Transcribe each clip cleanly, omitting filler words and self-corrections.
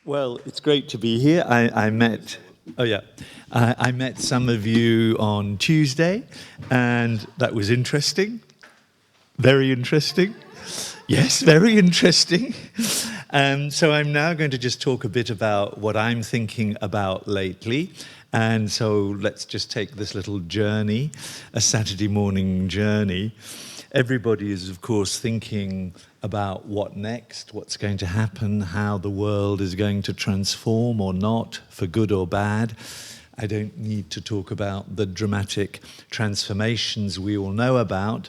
Well, it's great to be here. I met, oh yeah, I met some of you on Tuesday, and that was interesting. Very interesting. Yes, very interesting. So I'm now going to just talk a bit about what I'm thinking about lately. And so let's just take this little journey, a Saturday morning journey. Everybody is, of course, thinking about what next, what's going to happen, how the world is going to transform or not, for good or bad. I don't need to talk about the dramatic transformations we all know about.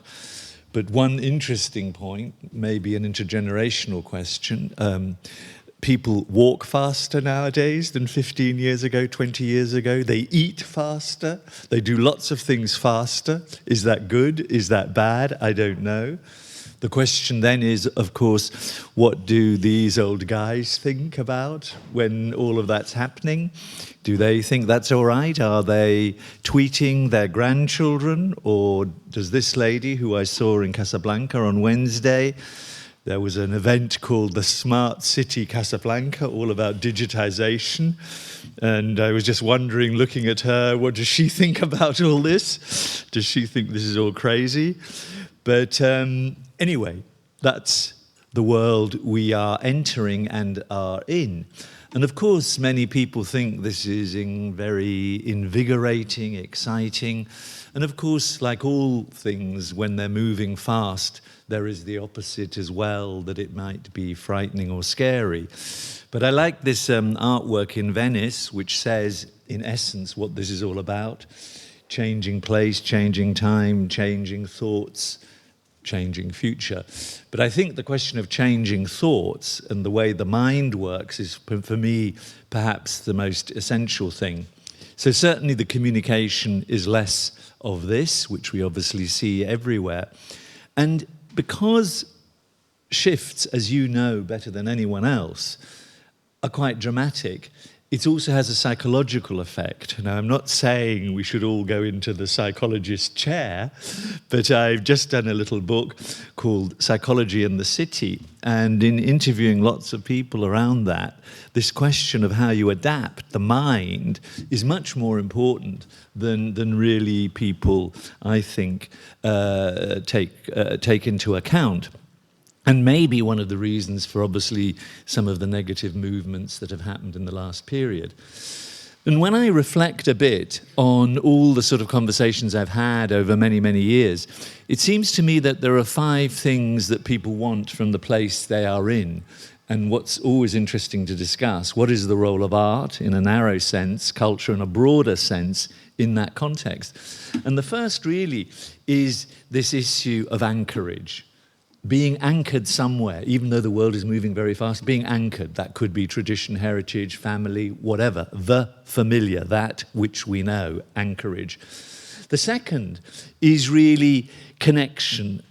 But one interesting point, maybe an intergenerational question, people walk faster nowadays than 15 years ago, 20 years ago. They eat faster. They do lots of things faster. Is that good? Is that bad? I don't know. The question then is, of course, what do these old guys think about when all of that's happening? Do they think that's all right? Are they tweeting their grandchildren? Or does this lady, who I saw in Casablanca on Wednesday, there was an event called the Smart City Casablanca, all about digitization. And I was just wondering, looking at her, what does she think about all this? Does she think this is all crazy? But anyway, that's the world we are entering and are in. And of course, many people think this is very invigorating, exciting. And of course, like all things, when they're moving fast, there is the opposite as well, that it might be frightening or scary. But I like this artwork in Venice, which says, in essence, what this is all about. Changing place, changing time, changing thoughts, changing future. But I think the question of changing thoughts and the way the mind works is, for me, perhaps the most essential thing. So certainly the communication is less of this, which we obviously see everywhere. And because shifts, as you know better than anyone else, are quite dramatic, it also has a psychological effect. Now, I'm not saying we should all go into the psychologist's chair, but I've just done a little book called Psychology in the City, and in interviewing lots of people around that, this question of how you adapt the mind is much more important than really people, I think, take into account. And maybe one of the reasons for, obviously, some of the negative movements that have happened in the last period. And when I reflect a bit on all the sort of conversations I've had over many, many years, it seems to me that there are 5 things that people want from the place they are in. And what's always interesting to discuss, what is the role of art in a narrow sense, culture in a broader sense, in that context? And the first really is this issue of anchorage. Being anchored somewhere, even though the world is moving very fast, being anchored, that could be tradition, heritage, family, whatever, the familiar, that which we know, anchorage. The second is really connection.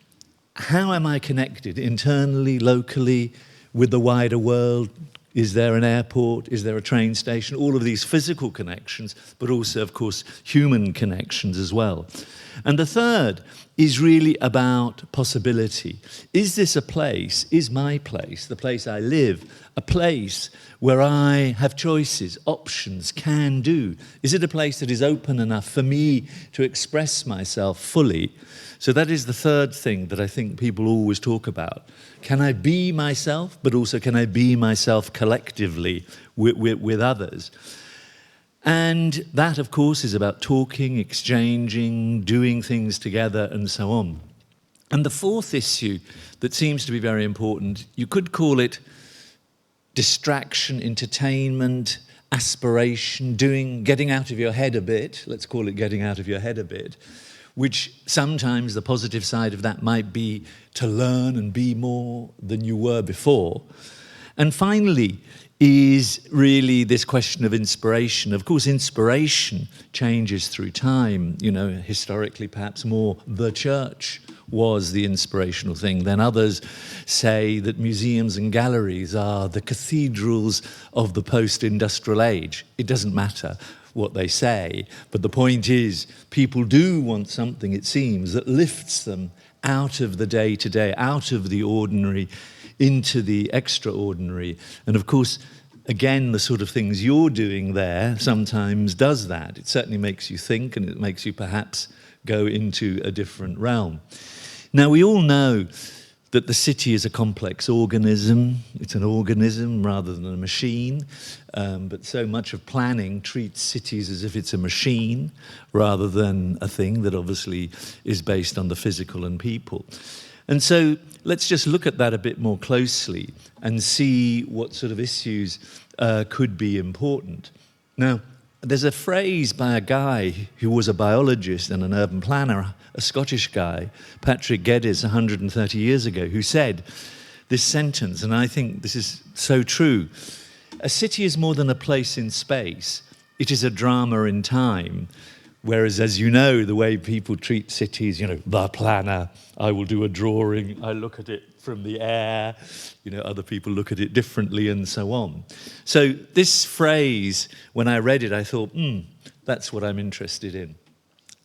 How am I connected internally, locally, with the wider world? Is there an airport? Is there a train station? All of these physical connections, but also, of course, human connections as well. And the third is really about possibility. Is this a place, is my place, the place I live, a place where I have choices, options, can do? Is it a place that is open enough for me to express myself fully? So that is the third thing that I think people always talk about. Can I be myself, but also can I be myself collectively with others? And that, of course, is about talking, exchanging, doing things together, and so on. And the fourth issue that seems to be very important, you could call it distraction, entertainment, aspiration, getting out of your head a bit. Let's call it getting out of your head a bit, which sometimes the positive side of that might be to learn and be more than you were before. And finally, is really this question of inspiration. Of course, inspiration changes through time. You know, historically, perhaps more the church was the inspirational thing. Then others say that museums and galleries are the cathedrals of the post-industrial age. It doesn't matter what they say, but the point is, people do want something, it seems, that lifts them out of the day-to-day, out of the ordinary, into the extraordinary. And of course, again, the sort of things you're doing there sometimes does that. It certainly makes you think, and it makes you perhaps go into a different realm. Now, we all know that the city is a complex organism. It's an organism rather than a machine. But so much of planning treats cities as if it's a machine rather than a thing that obviously is based on the physical and people. And so let's just look at that a bit more closely and see what sort of issues could be important. Now, there's a phrase by a guy who was a biologist and an urban planner, a Scottish guy, Patrick Geddes, 130 years ago, who said this sentence, and I think this is so true. A city is more than a place in space. It is a drama in time. Whereas, as you know, the way people treat cities, the planner, I will do a drawing, I look at it from the air, other people look at it differently and so on. So this phrase, when I read it, I thought, that's what I'm interested in.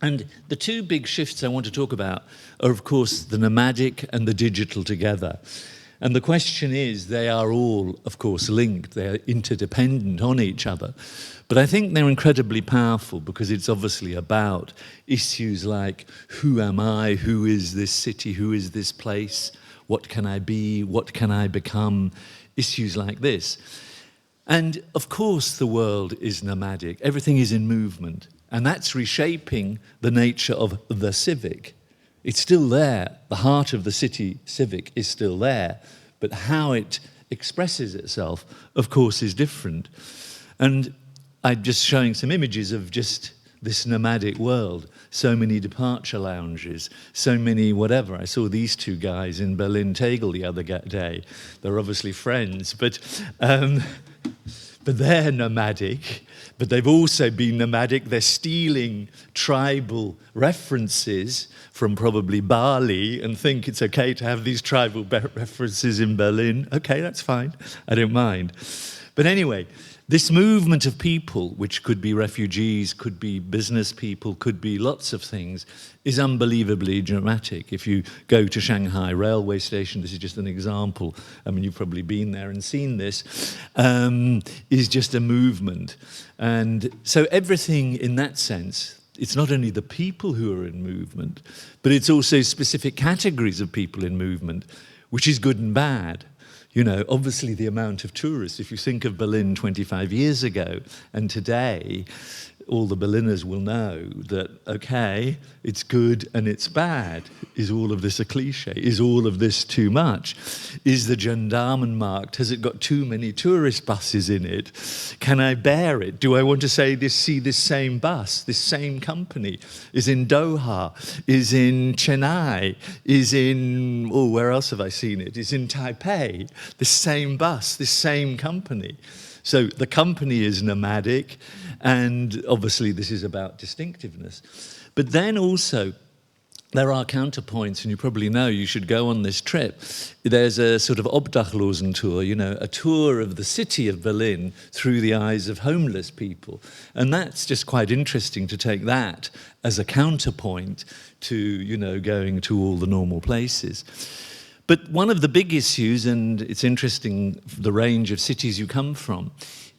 And the two big shifts I want to talk about are, of course, the nomadic and the digital together. And the question is, they are all, of course, linked. They're interdependent on each other. But I think they're incredibly powerful because it's obviously about issues like, who am I? Who is this city? Who is this place? What can I be? What can I become? Issues like this. And, of course, the world is nomadic. Everything is in movement. And that's reshaping the nature of the civic. It's still there. The heart of the city civic is still there. But how it expresses itself, of course, is different. And I'm just showing some images of just this nomadic world. So many departure lounges, so many whatever. I saw these two guys in Berlin Tegel the other day. They're obviously friends, but they're nomadic. But they've also been nomadic. They're stealing tribal references from probably Bali and think it's okay to have these tribal references in Berlin. Okay, that's fine. I don't mind. But anyway, this movement of people, which could be refugees, could be business people, could be lots of things, is unbelievably dramatic. If you go to Shanghai railway station, this is just an example, I mean, you've probably been there and seen this, is just a movement. And so everything in that sense, it's not only the people who are in movement, but it's also specific categories of people in movement, which is good and bad. Obviously the amount of tourists, if you think of Berlin 25 years ago and today, all the Berliners will know that, okay, it's good and it's bad. Is all of this a cliche? Is all of this too much? Is the Gendarmenmarkt, has it got too many tourist buses in it? Can I bear it? Do I want to see this same bus, this same company, is in Doha, is in Chennai, is in, where else have I seen it? Is in Taipei, this same bus, this same company. So the company is nomadic, and obviously this is about distinctiveness. But then also, there are counterpoints, and you probably know you should go on this trip. There's a sort of Obdachlosen tour, a tour of the city of Berlin through the eyes of homeless people. And that's just quite interesting to take that as a counterpoint to, going to all the normal places. But one of the big issues, and it's interesting the range of cities you come from,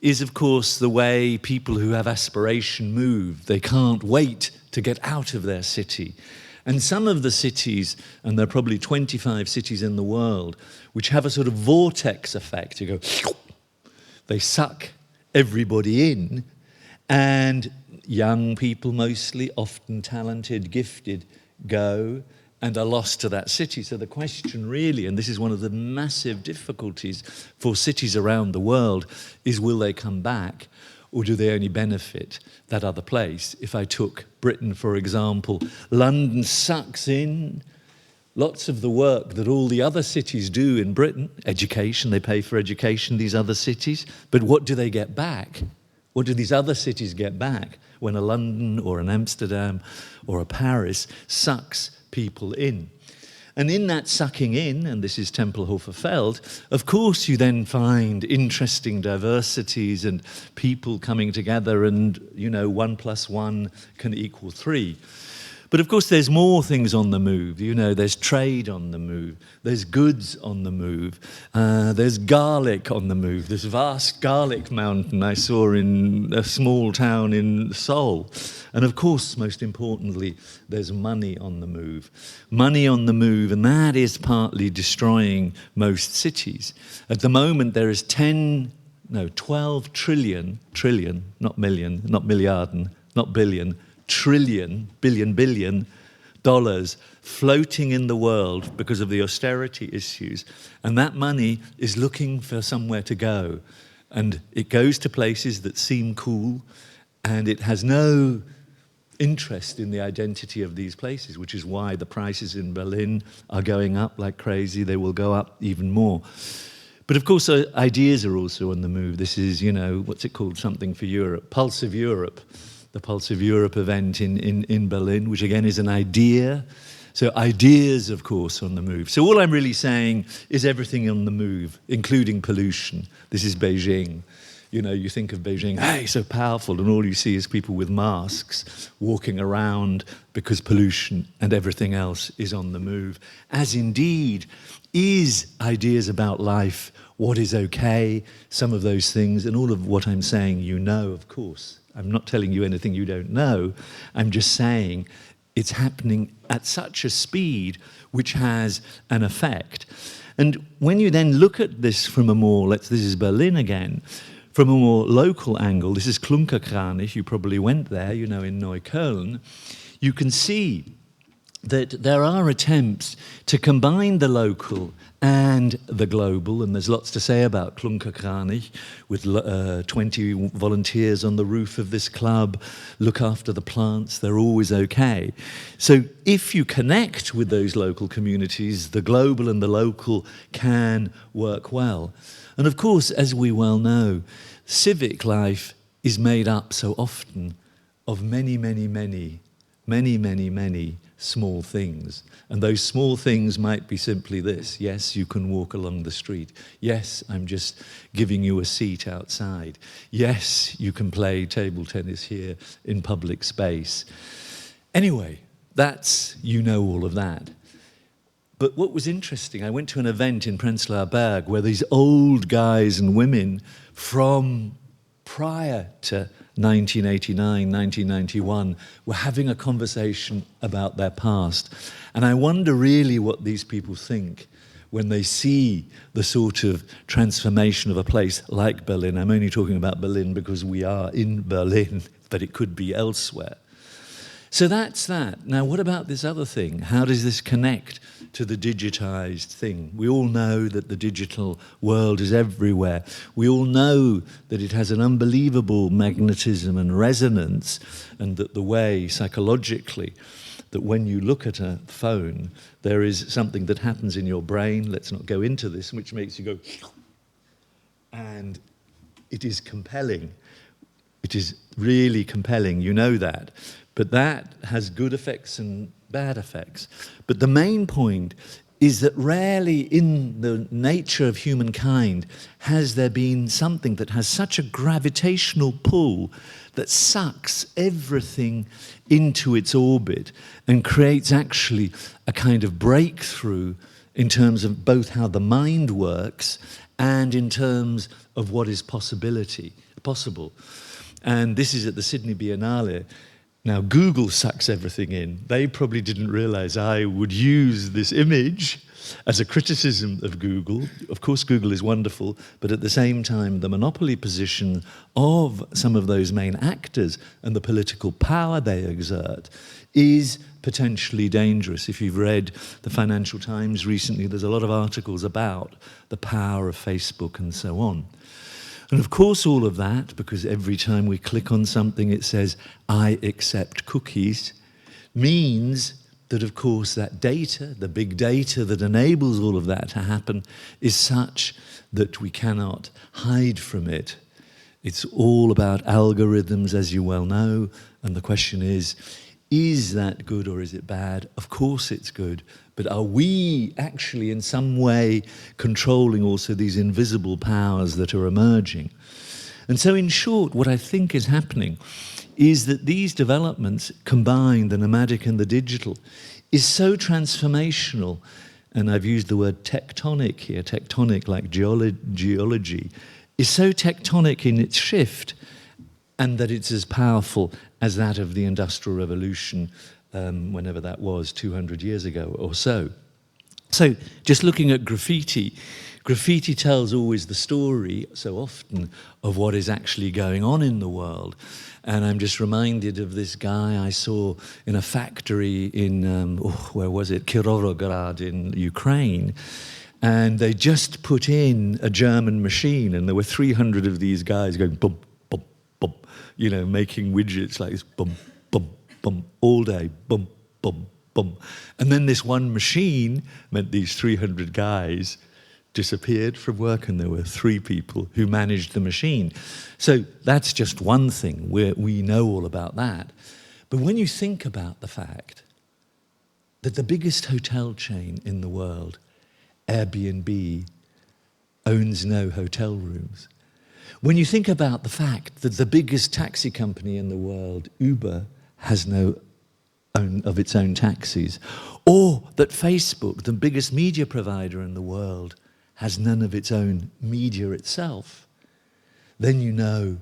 is of course the way people who have aspiration move. They can't wait to get out of their city. And some of the cities, and there are probably 25 cities in the world, which have a sort of vortex effect. You go, they suck everybody in, and young people mostly, often talented, gifted, go and are lost to that city. So the question really, and this is one of the massive difficulties for cities around the world, is will they come back, or do they only benefit that other place? If I took Britain, for example, London sucks in lots of the work that all the other cities do in Britain. Education, they pay for education, these other cities. But what do they get back? What do these other cities get back when a London or an Amsterdam or a Paris sucks people in? And in that sucking in, and this is Tempelhofer Feld, of course you then find interesting diversities and people coming together and, 1 + 1 can equal 3. But of course, there's more things on the move. You know, there's trade on the move. There's goods on the move. There's garlic on the move. This vast garlic mountain I saw in a small town in Seoul. And of course, most importantly, there's money on the move. Money on the move, and that is partly destroying most cities. At the moment, there is 12 trillion, not million, not milliarden, not billion, billion dollars floating in the world because of the austerity issues. And that money is looking for somewhere to go. And it goes to places that seem cool, and it has no interest in the identity of these places, which is why the prices in Berlin are going up like crazy. They will go up even more. But of course, ideas are also on the move. This is, you know, what's it called? Something for Europe. Pulse of Europe. The Pulse of Europe event in Berlin, which again is an idea. So ideas, of course, on the move. So all I'm really saying is everything on the move, including pollution. This is Beijing. You know, you think of Beijing, hey, so powerful, and all you see is people with masks walking around because pollution and everything else is on the move. As indeed is ideas about life, what is okay, some of those things, and all of what I'm saying, you know, of course. I'm not telling you anything you don't know. I'm just saying it's happening at such a speed which has an effect. And when you then look at this from a more, this is Berlin again, from a more local angle, this is Klunkerkranich, you probably went there, you know, in Neukölln, you can see that there are attempts to combine the local and the global, and there's lots to say about Klunkerkranich, with 20 volunteers on the roof of this club, look after the plants, they're always okay. So if you connect with those local communities, the global and the local can work well. And of course, as we well know, civic life is made up so often of many small things. And those small things might be simply this. Yes, you can walk along the street. Yes, I'm just giving you a seat outside. Yes, you can play table tennis here in public space. Anyway, that's, you know, all of that. But what was interesting, I went to an event in Prenzlauer Berg where these old guys and women from prior to 1989, 1991, were having a conversation about their past. And I wonder really what these people think when they see the sort of transformation of a place like Berlin. I'm only talking about Berlin because we are in Berlin, but it could be elsewhere. So that's that. Now, what about this other thing? How does this connect to the digitized thing? We all know that the digital world is everywhere. We all know that it has an unbelievable magnetism and resonance, and that the way, psychologically, that when you look at a phone, there is something that happens in your brain, let's not go into this, which makes you go, and it is compelling. It is really compelling, you know that. But that has good effects and bad effects. But the main point is that rarely in the nature of humankind has there been something that has such a gravitational pull that sucks everything into its orbit and creates actually a kind of breakthrough in terms of both how the mind works and in terms of what is possible. And this is at the Sydney Biennale. Now, Google sucks everything in. They probably didn't realize I would use this image as a criticism of Google. Of course, Google is wonderful, but at the same time, the monopoly position of some of those main actors and the political power they exert is potentially dangerous. If you've read the Financial Times recently, there's a lot of articles about the power of Facebook and so on. And of course all of that, because every time we click on something it says, I accept cookies, means that of course that data, the big data that enables all of that to happen, is such that we cannot hide from it. It's all about algorithms, as you well know, and the question is that good or is it bad? Of course it's good. But are we actually in some way controlling also these invisible powers that are emerging? And so in short, what I think is happening is that these developments combine the nomadic and the digital is so transformational, and I've used the word tectonic here, tectonic like geology, is so tectonic in its shift, and that it's as powerful as that of the Industrial Revolution, whenever that was, 200 years ago or so. So just looking at graffiti, graffiti tells always the story, so often, of what is actually going on in the world. And I'm just reminded of this guy I saw in a factory in, where was it, Kirovograd in Ukraine. And they just put in a German machine, and there were 300 of these guys going bum, bum, bum, you know, making widgets like this, bum, bum, bum, all day, bum, bum, bum. And then this one machine meant these 300 guys disappeared from work, and there were 3 people who managed the machine. So that's just one thing, we know all about that. But when you think about the fact that the biggest hotel chain in the world, Airbnb, owns no hotel rooms. When you think about the fact that the biggest taxi company in the world, Uber, has no of its own taxis, or that Facebook, the biggest media provider in the world, has none of its own media itself, then you know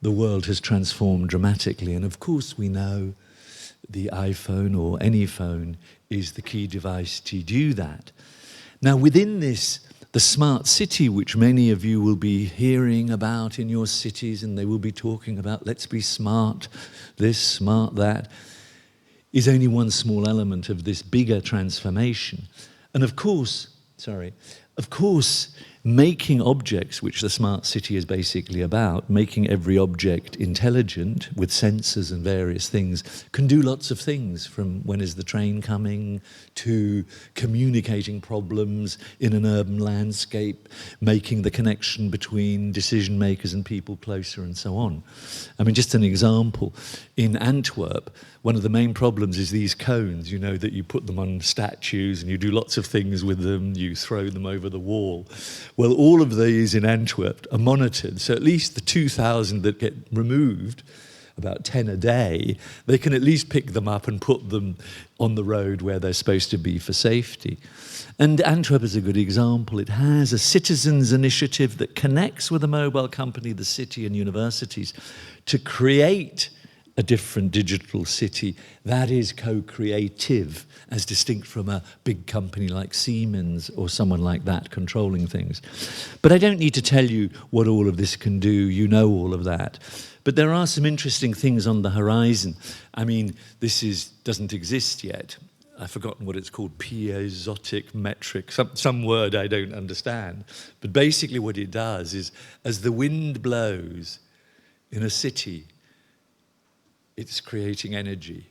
the world has transformed dramatically. And of course we know the iPhone or any phone is the key device to do that. Now within this, the smart city, which many of you will be hearing about in your cities, and they will be talking about, let's be smart, this, smart, that, is only one small element of this bigger transformation. And of course, making objects, which the smart city is basically about, making every object intelligent with sensors and various things, can do lots of things, from when is the train coming, to communicating problems in an urban landscape, making the connection between decision makers and people closer, and so on. I mean, just an example, in Antwerp, one of the main problems is these cones, you know, that you put them on statues and you do lots of things with them, you throw them over the wall. Well, all of these in Antwerp are monitored, so at least the 2,000 that get removed, about 10 a day, they can at least pick them up and put them on the road where they're supposed to be for safety. And Antwerp is a good example. It has a citizens' initiative that connects with a mobile company, the city and universities, to create a different digital city that is co-creative, as distinct from a big company like Siemens or someone like that controlling things. But I don't need to tell you what all of this can do, you know all of that. But there are some interesting things on the horizon. I mean, this doesn't exist yet. I've forgotten what it's called, piezotic metric, some word I don't understand. But basically what it does is, as the wind blows in a city, it's creating energy.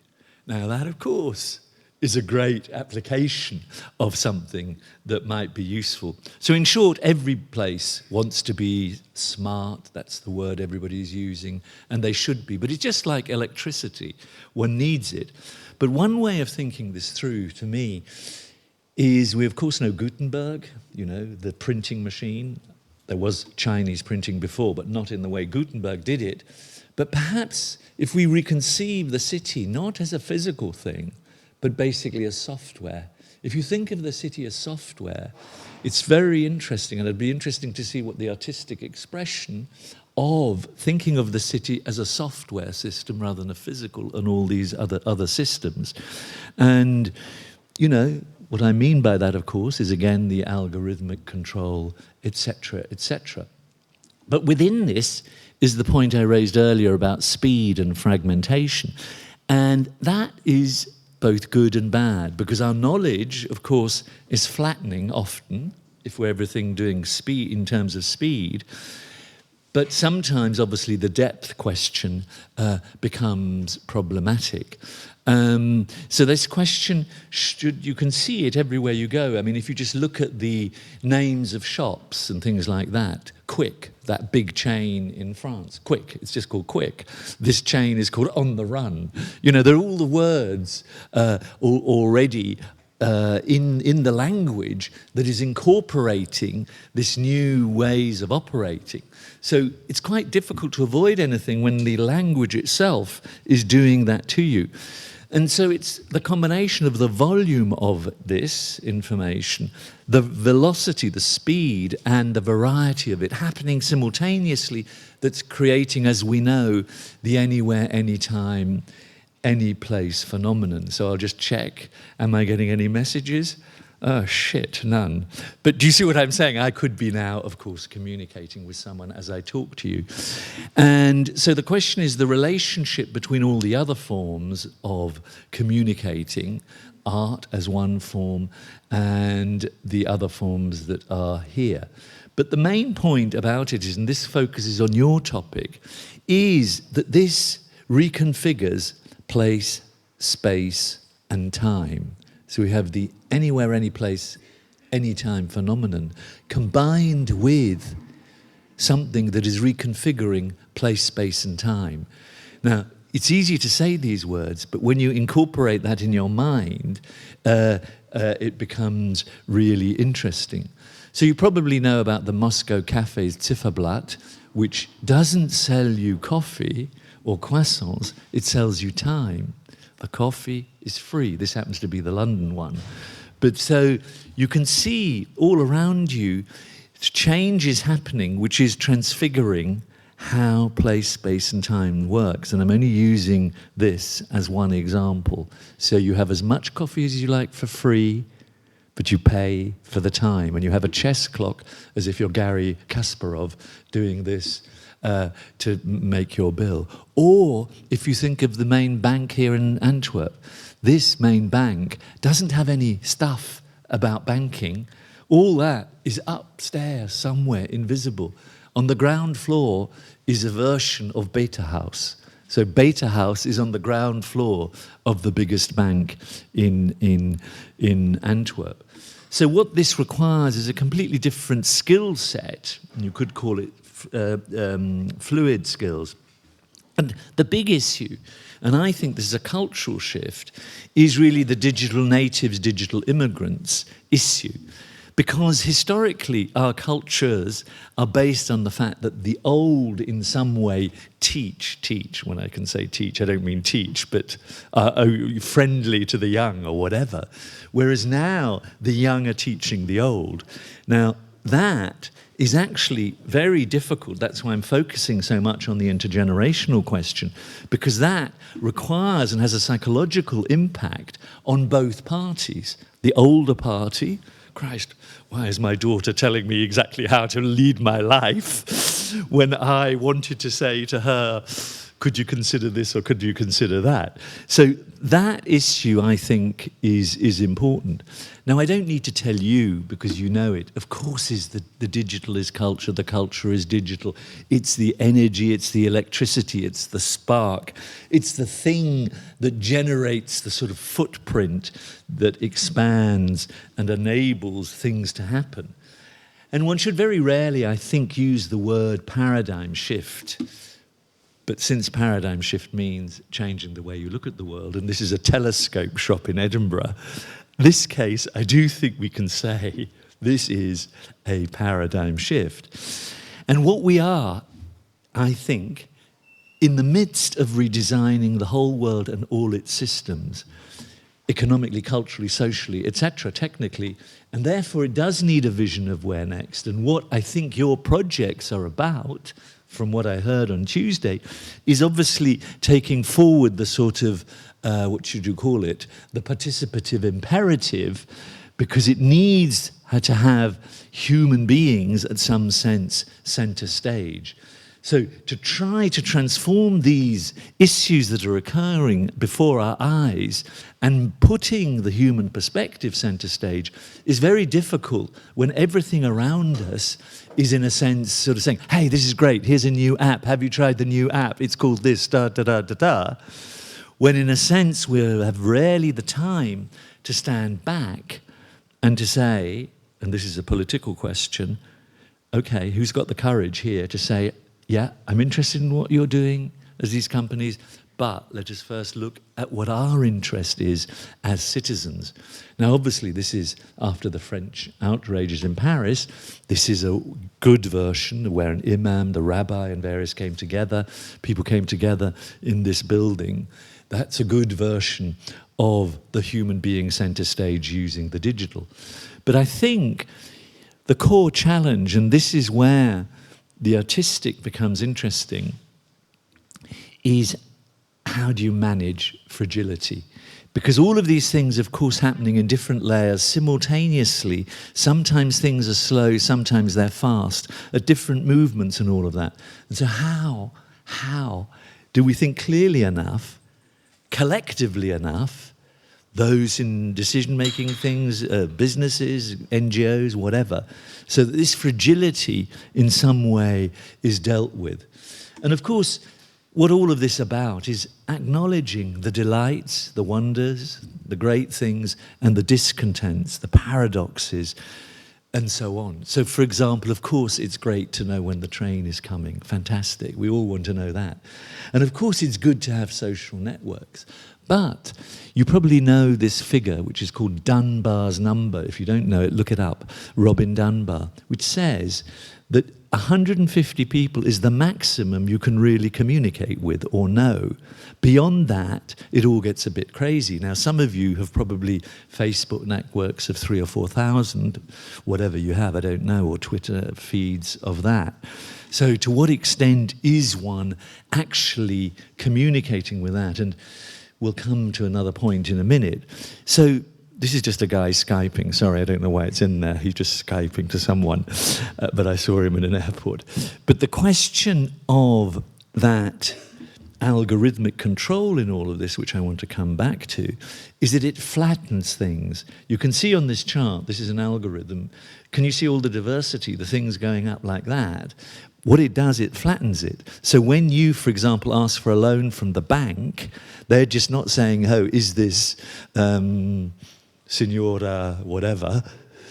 Now that, of course, is a great application of something that might be useful. So in short, every place wants to be smart, that's the word everybody's using, and they should be. But it's just like electricity, one needs it. But one way of thinking this through, to me, is we of course know Gutenberg, you know, the printing machine. There was Chinese printing before, but not in the way Gutenberg did it. But perhaps if we reconceive the city not as a physical thing, but basically as software. If you think of the city as software, it's very interesting, and it'd be interesting to see what the artistic expression of thinking of the city as a software system rather than a physical and all these other systems. And, you know, what I mean by that, of course, is again the algorithmic control, etc., etc. But within this is the point I raised earlier about speed and fragmentation. And that is both good and bad, because our knowledge, of course, is flattening often, if we're everything doing speed in terms of speed. But sometimes, obviously, the depth question becomes problematic. So this question, you can see it everywhere you go. I mean, if you just look at the names of shops and things like that, Quick, that big chain in France, Quick, it's just called Quick. This chain is called On the Run. You know, there are all the words already in the language that is incorporating this new ways of operating. So it's quite difficult to avoid anything when the language itself is doing that to you. And so it's the combination of the volume of this information, the velocity, the speed, and the variety of it happening simultaneously that's creating, as we know, the anywhere, anytime, any place phenomenon. So I'll just check, am I getting any messages? Oh, shit, none. But do you see what I'm saying? I could be now, of course, communicating with someone as I talk to you. And so the question is the relationship between all the other forms of communicating, art as one form, and the other forms that are here. But the main point about it is, and this focuses on your topic, is that this reconfigures place, space, and time. So we have the anywhere, any place, anytime phenomenon combined with something that is reconfiguring place, space, and time. Now, it's easy to say these words, but when you incorporate that in your mind, it becomes really interesting. So you probably know about the Moscow cafe's Zifferblatt, which doesn't sell you coffee or croissants, it sells you time. The coffee is free. This happens to be the London one. But so you can see all around you change is happening, which is transfiguring how place, space, and time works. And I'm only using this as one example. So you have as much coffee as you like for free, but you pay for the time. And you have a chess clock as if you're Garry Kasparov doing this to make your bill. Or if you think of the main bank here in Antwerp, this main bank doesn't have any stuff about banking. All that is upstairs somewhere, invisible. On the ground floor is a version of Beta House. So Beta House is on the ground floor of the biggest bank in Antwerp. So what this requires is a completely different skill set. You could call it fluid skills. And the big issue, and I think this is a cultural shift, is really the digital natives, digital immigrants issue. Because historically, our cultures are based on the fact that the old, in some way, teach. When I can say teach, I don't mean teach, but are friendly to the young or whatever. Whereas now, the young are teaching the old. Now, that is actually very difficult. That's why I'm focusing so much on the intergenerational question, because that requires and has a psychological impact on both parties. The older party, Christ, why is my daughter telling me exactly how to lead my life when I wanted to say to her, could you consider this or could you consider that? So that issue, I think, is important. Now, I don't need to tell you, because you know it, of course is the digital is culture, the culture is digital. It's the energy, it's the electricity, it's the spark. It's the thing that generates the sort of footprint that expands and enables things to happen. And one should very rarely, I think, use the word paradigm shift. But since paradigm shift means changing the way you look at the world, and this is a telescope shop in Edinburgh, this case, I do think we can say this is a paradigm shift. And what we are, I think, in the midst of redesigning the whole world and all its systems, economically, culturally, socially, etc., technically, and therefore it does need a vision of where next. And what I think your projects are about, from what I heard on Tuesday, is obviously taking forward the sort of, what should you call it, the participative imperative, because it needs to have human beings, at some sense, center stage. So to try to transform these issues that are occurring before our eyes and putting the human perspective center stage is very difficult when everything around us is, in a sense, sort of saying, hey, this is great, here's a new app, have you tried the new app, it's called this, da-da-da-da-da. When in a sense we have rarely the time to stand back and to say, and this is a political question, okay, who's got the courage here to say, yeah, I'm interested in what you're doing as these companies, But let us first look at what our interest is as citizens. Now, obviously, this is after the French outrages in Paris. This is a good version where an imam, the rabbi, and various came together. People came together in this building. That's a good version of the human being center stage using the digital. But I think the core challenge, and this is where the artistic becomes interesting, is how do you manage fragility? Because all of these things, of course, happening in different layers simultaneously. Sometimes things are slow, sometimes they're fast, at different movements and all of that. And so how do we think clearly enough, collectively enough, those in decision-making things, businesses, NGOs, whatever, so that this fragility in some way is dealt with? And of course, what all of this about is acknowledging the delights, the wonders, the great things, and the discontents, the paradoxes, and so on. So, for example, of course, it's great to know when the train is coming. Fantastic. We all want to know that. And of course, it's good to have social networks. But you probably know this figure, which is called Dunbar's number. If you don't know it, look it up. Robin Dunbar, which says that 150 people is the maximum you can really communicate with or know. Beyond that, it all gets a bit crazy. Now, some of you have probably Facebook networks of 3,000 or 4,000, whatever you have, I don't know, or Twitter feeds of that. So to what extent is one actually communicating with that? And we'll come to another point in a minute. So this is just a guy Skyping. Sorry, I don't know why it's in there. He's just Skyping to someone, but I saw him in an airport. But the question of that algorithmic control in all of this, which I want to come back to, is that it flattens things. You can see on this chart, this is an algorithm. Can you see all the diversity, the things going up like that? What it does, it flattens it. So when you, for example, ask for a loan from the bank, they're just not saying, oh, is this Signora whatever?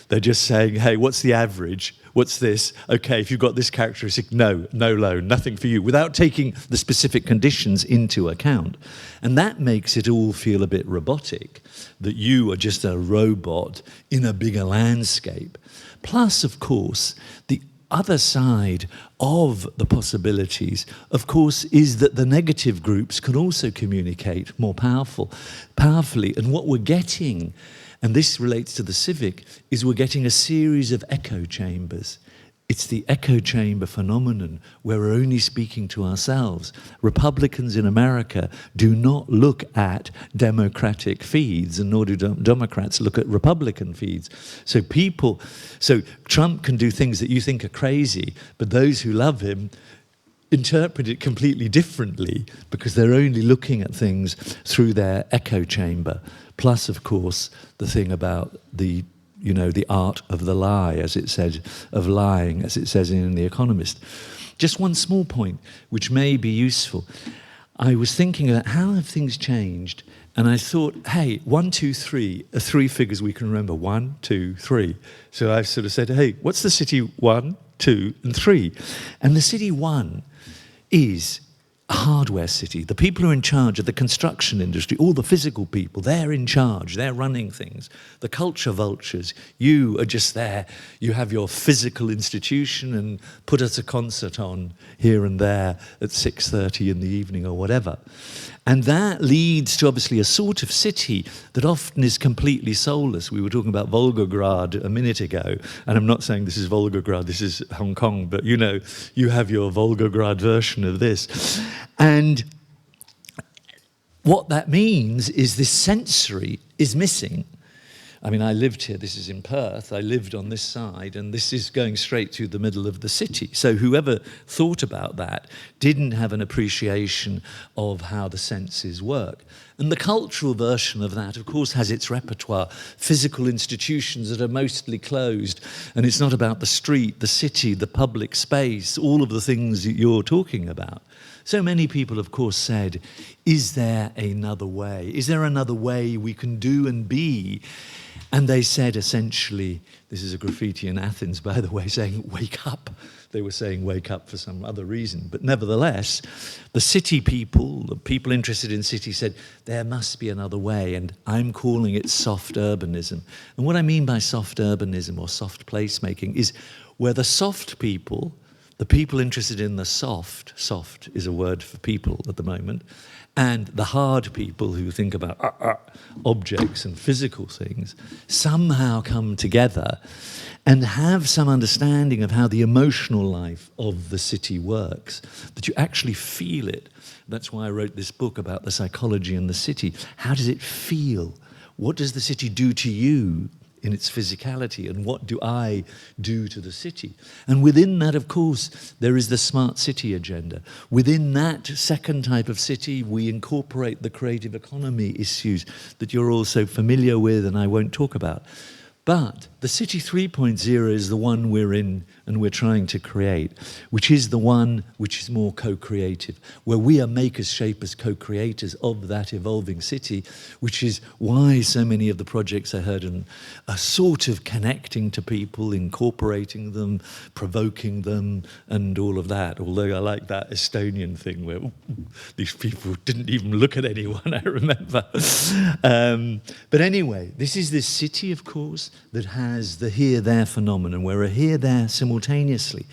They're just saying, hey, what's the average? What's this? Okay, if you've got this characteristic, no loan, nothing for you, without taking the specific conditions into account. And that makes it all feel a bit robotic, that you are just a robot in a bigger landscape. Plus, of course, the other side of the possibilities, of course, is that the negative groups can also communicate more powerfully. And what we're getting, and this relates to the civic, is we're getting a series of echo chambers. It's the echo chamber phenomenon where we're only speaking to ourselves. Republicans in America do not look at Democratic feeds, and nor do Democrats look at Republican feeds. So Trump can do things that you think are crazy, but those who love him interpret it completely differently because they're only looking at things through their echo chamber. Plus, of course, the thing about the art of the lie, as it said, of lying, as it says in The Economist. Just one small point, which may be useful. I was thinking about how have things changed, and I thought, hey, 1, 2, 3 are 3 figures we can remember. 1, 2, 3. So I sort of said, hey, what's the city 1, 2, and 3? And the city 1 is a hardware city. The people who are in charge of the construction industry, all the physical people, they're in charge, they're running things. The culture vultures, you are just there. You have your physical institution and put us a concert on here and there at 6:30 in the evening or whatever. And that leads to obviously a sort of city that often is completely soulless. We were talking about Volgograd a minute ago, and I'm not saying this is Volgograd, this is Hong Kong, but you have your Volgograd version of this. And what that means is this sensory is missing. I mean, I lived here, this is in Perth, I lived on this side, and this is going straight through the middle of the city. So whoever thought about that didn't have an appreciation of how the senses work. And the cultural version of that, of course, has its repertoire, physical institutions that are mostly closed, and it's not about the street, the city, the public space, all of the things that you're talking about. So many people, of course, said, is there another way? Is there another way we can do and be And they said essentially, this is a graffiti in Athens, by the way, saying, wake up. They were saying wake up for some other reason. But nevertheless, the city people, the people interested in city said, there must be another way. And I'm calling it soft urbanism. And what I mean by soft urbanism or soft placemaking is where the soft people, the people interested in the soft is a word for people at the moment, and the hard people who think about objects and physical things somehow come together and have some understanding of how the emotional life of the city works, that you actually feel it. That's why I wrote this book about the psychology in the city. How does it feel? What does the city do to you in its physicality, and what do I do to the city? And within that, of course, there is the smart city agenda. Within that second type of city, we incorporate the creative economy issues that you're all so familiar with and I won't talk about. But the City 3.0 is the one we're in and we're trying to create, which is the one which is more co-creative, where we are makers, shapers, co-creators of that evolving city, which is why so many of the projects I heard are sort of connecting to people, incorporating them, provoking them, and all of that. Although I like that Estonian thing where these people didn't even look at anyone, I remember. But anyway, this is this city, of course, that has the here-there phenomenon, where a here-there simultaneously.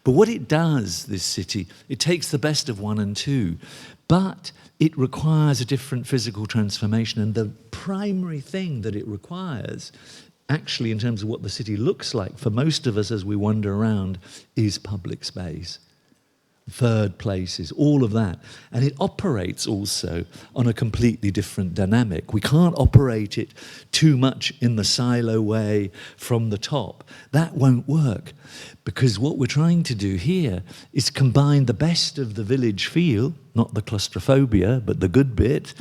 But what it does, this city, it takes the best of one and two, but it requires a different physical transformation. And the primary thing that it requires, actually in terms of what the city looks like for most of us as we wander around, is public space. Third places, all of that. And it operates also on a completely different dynamic. We can't operate it too much in the silo way from the top. That won't work, because what we're trying to do here is combine the best of the village feel, not the claustrophobia, but the good bit,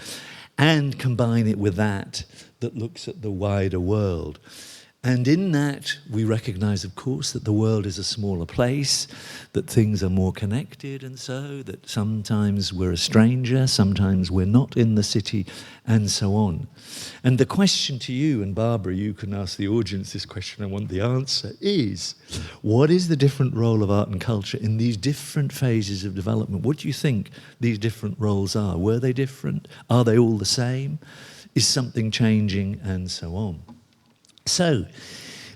and combine it with that looks at the wider world. And in that, we recognize, of course, that the world is a smaller place, that things are more connected, and so that sometimes we're a stranger, sometimes we're not in the city, and so on. And the question to you, and Barbara, you can ask the audience this question, I want the answer, is what is the different role of art and culture in these different phases of development? What do you think these different roles are? Were they different? Are they all the same? Is something changing? And so on. So,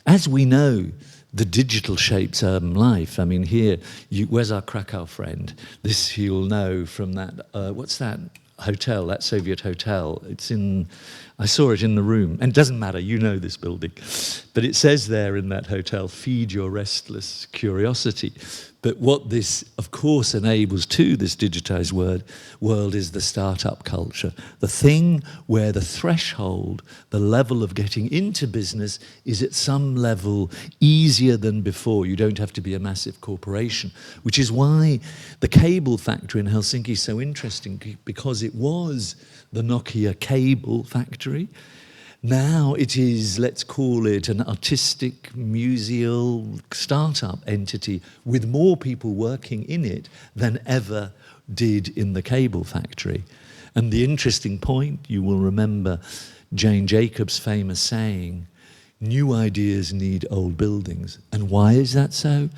as we know, the digital shapes urban life. I mean, here, where's our Krakow friend? This you'll know from that, what's that hotel, that Soviet hotel? I saw it in the room. And it doesn't matter, you know this building. But it says there in that hotel, feed your restless curiosity. But what this, of course, enables too, this digitized world is the startup culture. The thing where the threshold, the level of getting into business is at some level easier than before. You don't have to be a massive corporation, which is why the cable factory in Helsinki is so interesting, because it was the Nokia cable factory. Now it is, let's call it, an artistic, museal startup entity with more people working in it than ever did in the cable factory. And the interesting point, you will remember Jane Jacobs' famous saying, new ideas need old buildings. And why is that so?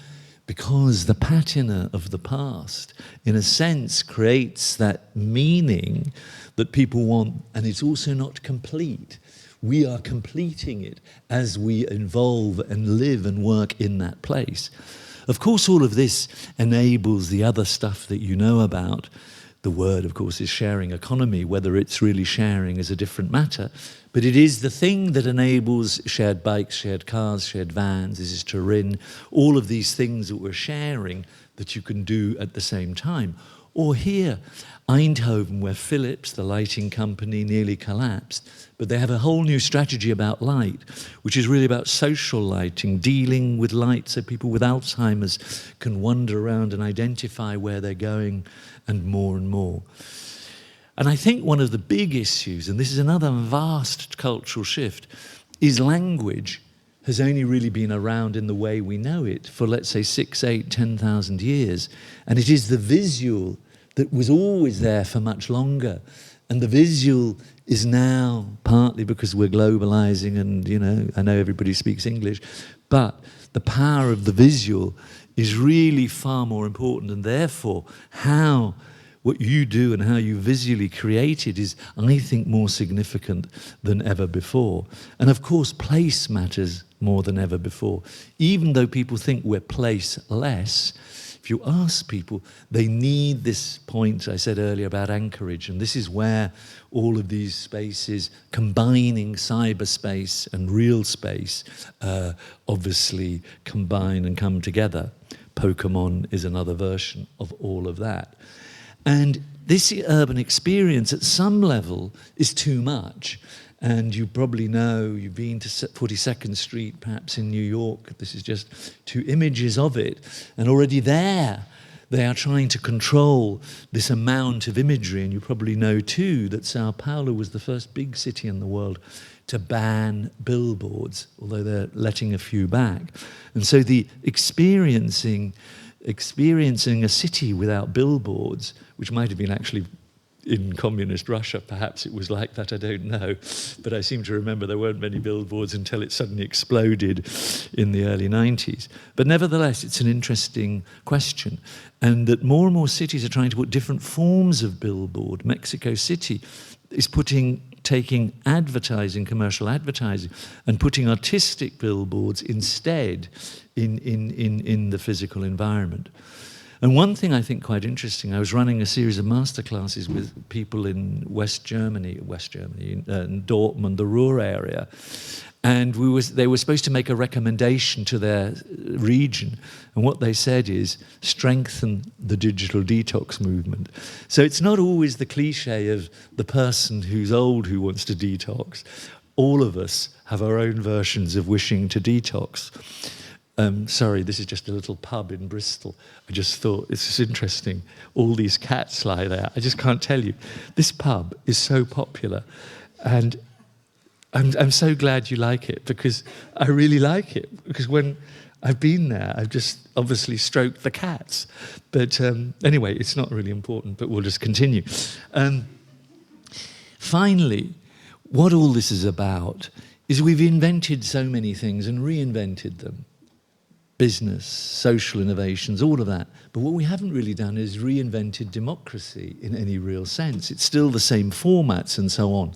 Because the patina of the past, in a sense, creates that meaning that people want, and it's also not complete. We are completing it as we evolve and live and work in that place. Of course, all of this enables the other stuff that you know about. The word, of course, is sharing economy. Whether it's really sharing is a different matter. But it is the thing that enables shared bikes, shared cars, shared vans. This is Turin. All of these things that we're sharing that you can do at the same time. Or here, Eindhoven, where Philips, the lighting company, nearly collapsed. But they have a whole new strategy about light, which is really about social lighting, dealing with light so people with Alzheimer's can wander around and identify where they're going, and more and more. And I think one of the big issues, and this is another vast cultural shift, is language has only really been around in the way we know it for, let's say, 6, 8, 10,000 years. And it is the visual that was always there for much longer. And the visual is now, partly because we're globalizing and, I know everybody speaks English, but the power of the visual is really far more important, and therefore what you do and how you visually create it is, I think, more significant than ever before. And of course, place matters more than ever before. Even though people think we're placeless, if you ask people, they need this point I said earlier about anchorage, and this is where all of these spaces, combining cyberspace and real space, obviously combine and come together. Pokemon is another version of all of that. And this urban experience at some level is too much. And you probably know, you've been to 42nd Street, perhaps in New York. This is just two images of it. And already there, they are trying to control this amount of imagery. And you probably know too that Sao Paulo was the first big city in the world to ban billboards, although they're letting a few back. And so the experiencing a city without billboards, which might have been actually in communist Russia, perhaps it was like that, I don't know. But I seem to remember there weren't many billboards until it suddenly exploded in the early 90s. But nevertheless, it's an interesting question. And that more and more cities are trying to put different forms of billboard. Mexico City is taking advertising, commercial advertising, and putting artistic billboards instead in the physical environment. And one thing I think quite interesting, I was running a series of masterclasses with people in West Germany, in Dortmund, the Ruhr area, and they were supposed to make a recommendation to their region, and what they said is strengthen the digital detox movement. So it's not always the cliche of the person who's old who wants to detox. All of us have our own versions of wishing to detox. Sorry, this is just a little pub in Bristol. I just thought, it's just interesting. All these cats lie there. I just can't tell you. This pub is so popular. And I'm so glad you like it, because I really like it. Because when I've been there, I've just obviously stroked the cats. But anyway, it's not really important, but we'll just continue. Finally, what all this is about is we've invented so many things and reinvented them. Business, social innovations, all of that. But what we haven't really done is reinvented democracy in any real sense. It's still the same formats and so on.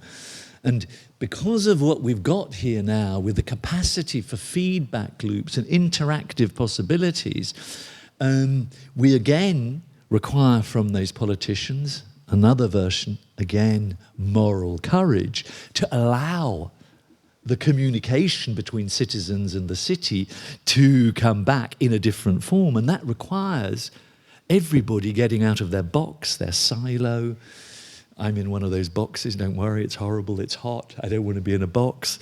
And because of what we've got here now, with the capacity for feedback loops and interactive possibilities, we again require from those politicians another version, again, moral courage, to allow the communication between citizens and the city to come back in a different form. And that requires everybody getting out of their box, their silo. I'm in one of those boxes, don't worry, it's horrible, it's hot, I don't want to be in a box.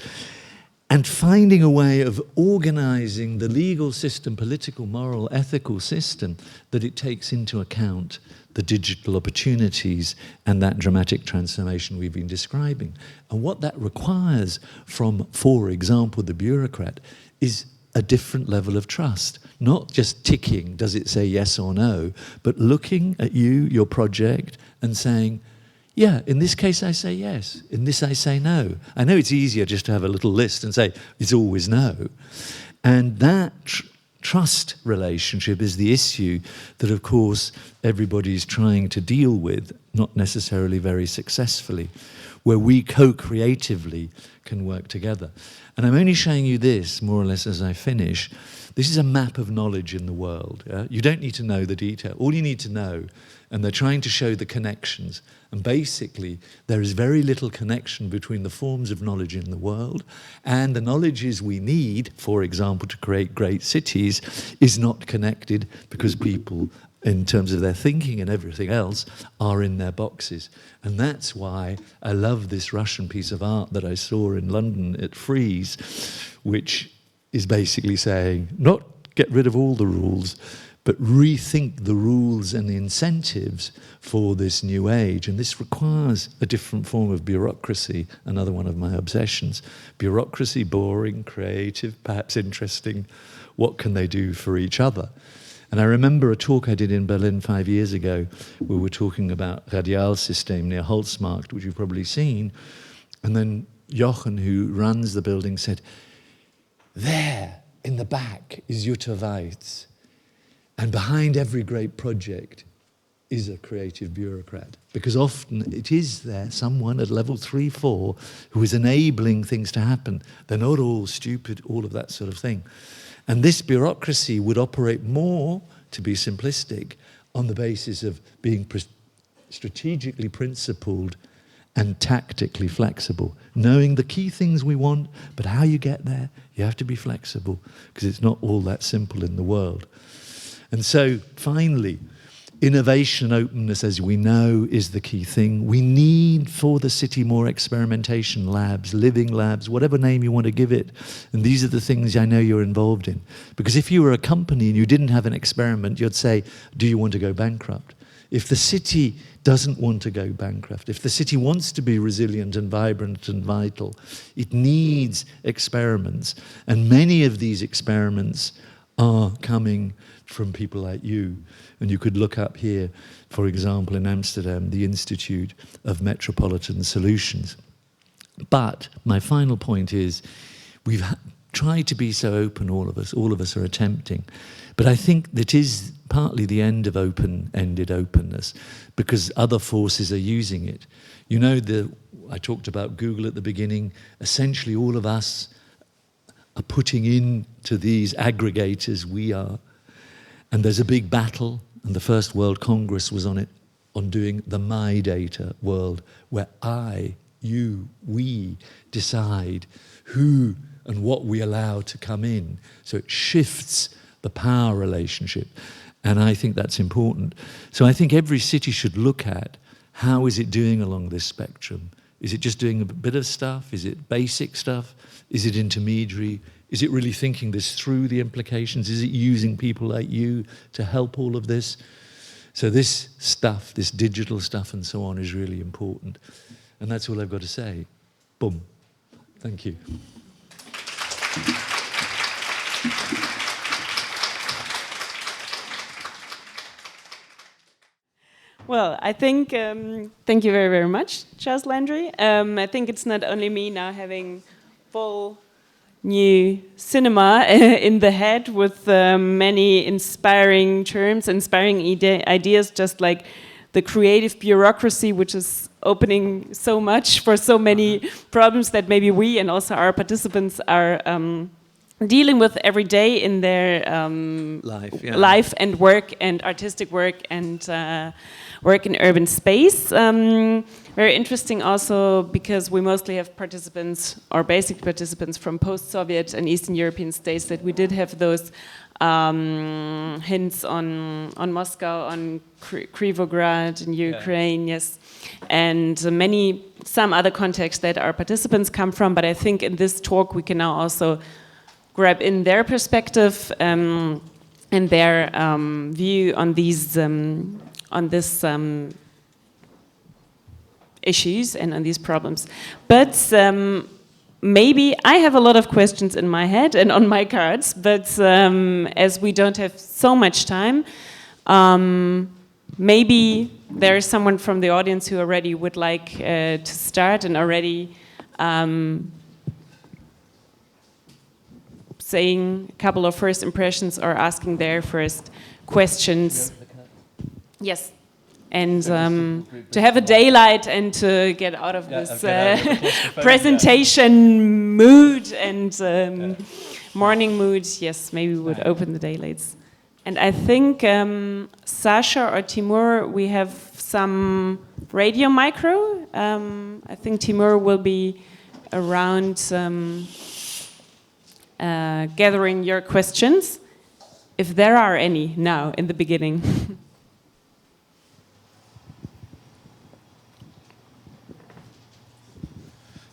And finding a way of organizing the legal system, political, moral, ethical system, that it takes into account the digital opportunities and that dramatic transformation we've been describing. And what that requires from, for example, the bureaucrat is a different level of trust. Not just ticking, does it say yes or no, but looking at you, your project, and saying, yeah, in this case I say yes, in this I say no. I know it's easier just to have a little list and say it's always no. And that trust relationship is the issue that, of course, everybody's trying to deal with, not necessarily very successfully, where we co-creatively can work together. And I'm only showing you this, more or less, as I finish. This is a map of knowledge in the world. Yeah? You don't need to know the detail. All you need to know, and they're trying to show the connections. And basically, there is very little connection between the forms of knowledge in the world and the knowledges we need, for example, to create great cities, is not connected because people, in terms of their thinking and everything else, are in their boxes. And that's why I love this Russian piece of art that I saw in London at Frieze, which is basically saying, not get rid of all the rules, but rethink the rules and the incentives for this new age. And this requires a different form of bureaucracy, another one of my obsessions. Bureaucracy, boring, creative, perhaps interesting. What can they do for each other? And I remember a talk I did in Berlin 5 years ago, where we were talking about Radialsystem near Holzmarkt, which you've probably seen. And then Jochen, who runs the building, said, there in the back is Jutta Weitz. And behind every great project is a creative bureaucrat. Because often it is there, someone at level 3, 4, who is enabling things to happen. They're not all stupid, all of that sort of thing. And this bureaucracy would operate more, to be simplistic, on the basis of being strategically principled and tactically flexible, knowing the key things we want, but how you get there, you have to be flexible, because it's not all that simple in the world. And so, finally, innovation and openness, as we know, is the key thing. We need for the city more experimentation labs, living labs, whatever name you want to give it. And these are the things I know you're involved in. Because if you were a company and you didn't have an experiment, you'd say, do you want to go bankrupt? If the city doesn't want to go bankrupt, if the city wants to be resilient and vibrant and vital, it needs experiments. And many of these experiments are coming from people like you. And you could look up here, for example, in Amsterdam, the Institute of Metropolitan Solutions. But my final point is, we've tried to be so open, all of us are attempting. But I think that is partly the end of open-ended openness, because other forces are using it. You know, I talked about Google at the beginning. Essentially, all of us are putting into these aggregators, we are. And there's a big battle, and the First World Congress was on doing the My Data world, where I, you, we decide who and what we allow to come in. So it shifts the power relationship. And I think that's important. So I think every city should look at how is it doing along this spectrum. Is it just doing a bit of stuff? Is it basic stuff? Is it intermediary? Is it really thinking this through, the implications? Is it using people like you to help all of this? So this stuff, this digital stuff and so on, is really important. And that's all I've got to say. Boom. Thank you. Well, I think, thank you very, very much, Charles Landry. I think it's not only me now having full new cinema in the head with many inspiring terms, inspiring ideas, just like the creative bureaucracy, which is opening so much for so many problems that maybe we and also our participants are dealing with every day in their life and work and artistic work and work in urban space. Very interesting also because we mostly have participants or basic participants from post-Soviet and Eastern European states, that we did have those hints on Moscow, on Krivograd in Ukraine, yes, and some other contexts that our participants come from. But I think in this talk we can now also grab in their perspective and their view on these issues and on these problems. But maybe I have a lot of questions in my head and on my cards, but as we don't have so much time, maybe there is someone from the audience who already would like to start and already saying a couple of first impressions or asking their first questions. Yes. And to have a daylight and to get out of this presentation mood and morning mood, yes, maybe we would open the daylights. And I think Sasha or Timur, we have some radio micro. I think Timur will be around gathering your questions, if there are any now in the beginning.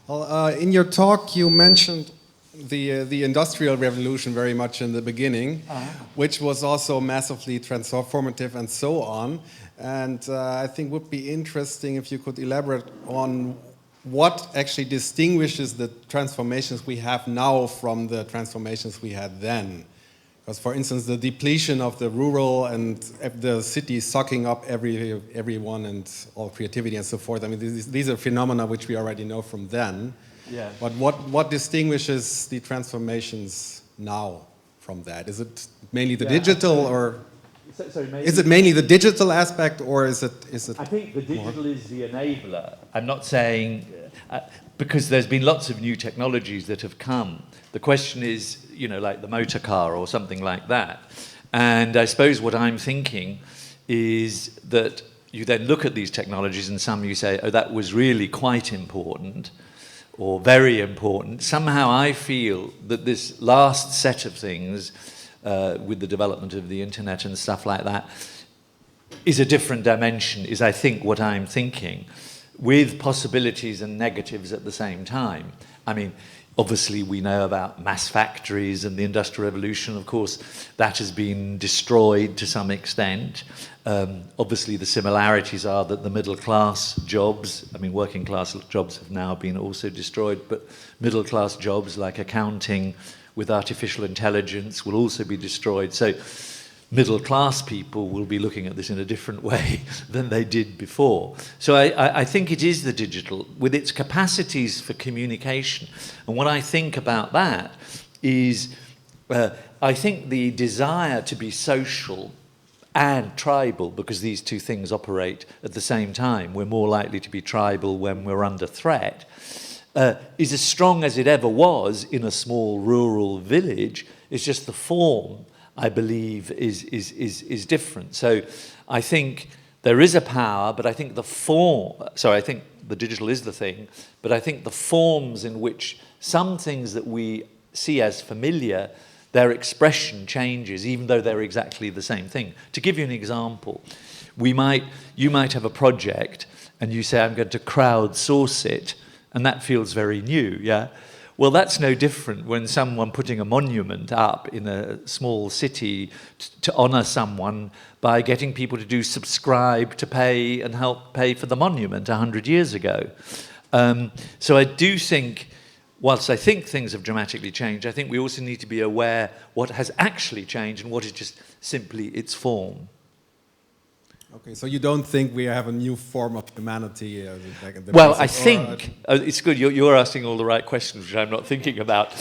Well, in your talk, you mentioned the Industrial Revolution very much in the beginning, which was also massively transformative and so on. And I think would be interesting if you could elaborate on what actually distinguishes the transformations we have now from the transformations we had then. Because, for instance, the depletion of the rural and the city sucking up everyone and all creativity and so forth. I mean, these are phenomena which we already know from then. Yeah. But what distinguishes the transformations now from that? Is it mainly the digital, or is it mainly the digital aspect, or is it? I think the digital is the enabler. I'm not saying because there's been lots of new technologies that have come. The question is, you know, like the motor car or something like that. And I suppose what I'm thinking is that you then look at these technologies and some you say, oh, that was really quite important or very important. Somehow I feel that this last set of things with the development of the internet and stuff like that is a different dimension, is I think what I'm thinking, with possibilities and negatives at the same time. I mean, obviously we know about mass factories and the Industrial Revolution. Of course, that has been destroyed to some extent. Obviously the similarities are that the middle class jobs, I mean working class jobs have now been also destroyed, but middle class jobs like accounting with artificial intelligence will also be destroyed. So middle class people will be looking at this in a different way than they did before. So I think it is the digital with its capacities for communication. And what I think about that is I think the desire to be social and tribal, because these two things operate at the same time, we're more likely to be tribal when we're under threat, is as strong as it ever was in a small rural village. It's just the form, I believe, is different. So I think there is a power, but I think the form, I think the digital is the thing, but I think the forms in which some things that we see as familiar, their expression changes, even though they're exactly the same thing. To give you an example, you might have a project and you say, I'm going to crowdsource it, and that feels very new, yeah? Well, that's no different when someone putting a monument up in a small city to honor someone by getting people to subscribe to pay and help pay for the monument 100 years ago. So I do think, whilst I think things have dramatically changed, I think we also need to be aware what has actually changed and what is just simply its form. Okay, so you don't think we have a new form of humanity? Well, I think, it's good, you're asking all the right questions, which I'm not thinking about.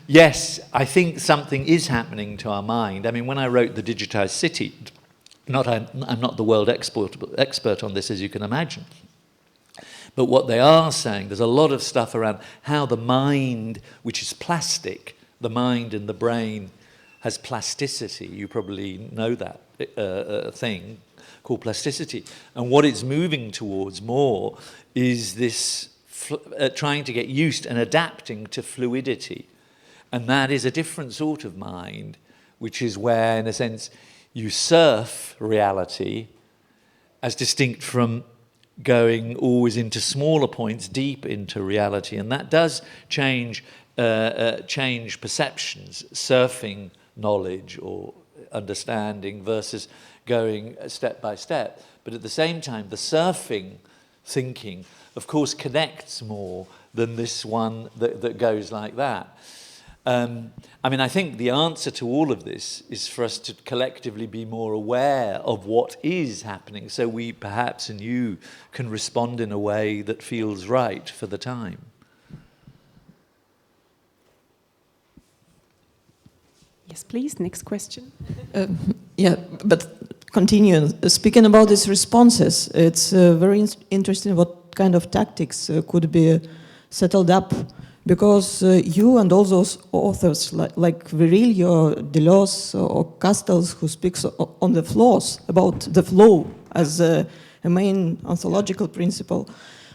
Yes, I think something is happening to our mind. I mean, when I wrote The Digitized City, I'm not the world expert on this, as you can imagine. But what they are saying, there's a lot of stuff around how the mind, which is plastic, the mind and the brain has plasticity. You probably know that thing called plasticity. And what it's moving towards more is this trying to get used and adapting to fluidity. And that is a different sort of mind, which is where, in a sense, you surf reality as distinct from going always into smaller points, deep into reality. And that does change perceptions, surfing knowledge or understanding versus going step by step. But at the same time, the surfing thinking, of course, connects more than this one that goes like that. I mean, I think the answer to all of this is for us to collectively be more aware of what is happening, so we perhaps, and you, can respond in a way that feels right for the time. Yes, please, next question. Yeah, but continue. Speaking about these responses, it's very interesting what kind of tactics could be settled up, because you and all those authors like Virilio, Deleuze or Castells, who speaks on the flaws, about the flow as a main ontological principle,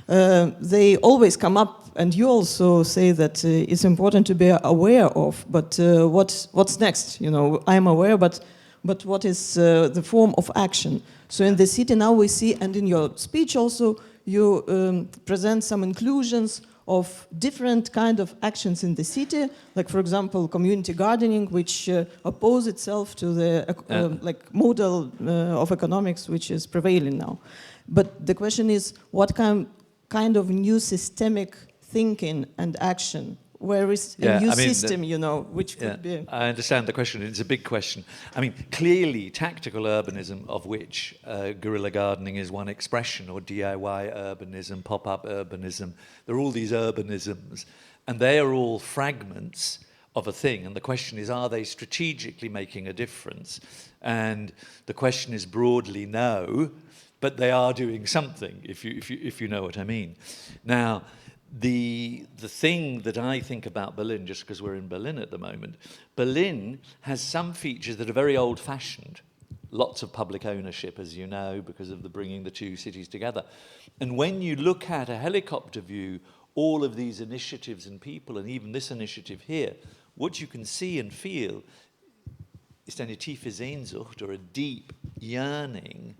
they always come up, and you also say that it's important to be aware of, but what's next? You know, I'm aware, but what is the form of action? So in the city now we see, and in your speech also, you present some inclusions of different kind of actions in the city, like for example community gardening, which oppose itself to the like model of economics which is prevailing now. But the question is, what kind of new systemic thinking and action where is a new system, you know, which could be... I understand the question. It's a big question. I mean, clearly, tactical urbanism, of which guerrilla gardening is one expression, or DIY urbanism, pop-up urbanism, there are all these urbanisms, and they are all fragments of a thing. And the question is, are they strategically making a difference? And the question is broadly no, but they are doing something, if you know what I mean. Now, the thing that I think about Berlin, just because we're in Berlin at the moment, Berlin has some features that are very old-fashioned. Lots of public ownership, as you know, because of the bringing the two cities together. And when you look at a helicopter view, all of these initiatives and people, and even this initiative here, what you can see and feel is eine tiefe Sehnsucht, or a deep yearning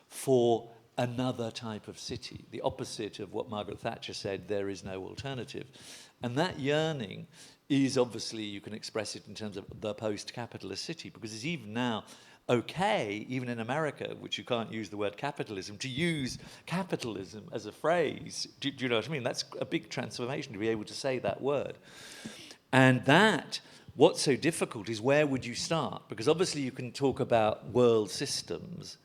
for another type of city, the opposite of what Margaret Thatcher said, there is no alternative. And that yearning is obviously, you can express it in terms of the post-capitalist city, because it's even now okay, even in America, which you can't use the word capitalism, to use capitalism as a phrase. Do you know what I mean? That's a big transformation, to be able to say that word. And that, what's so difficult is, where would you start? Because obviously you can talk about world systems.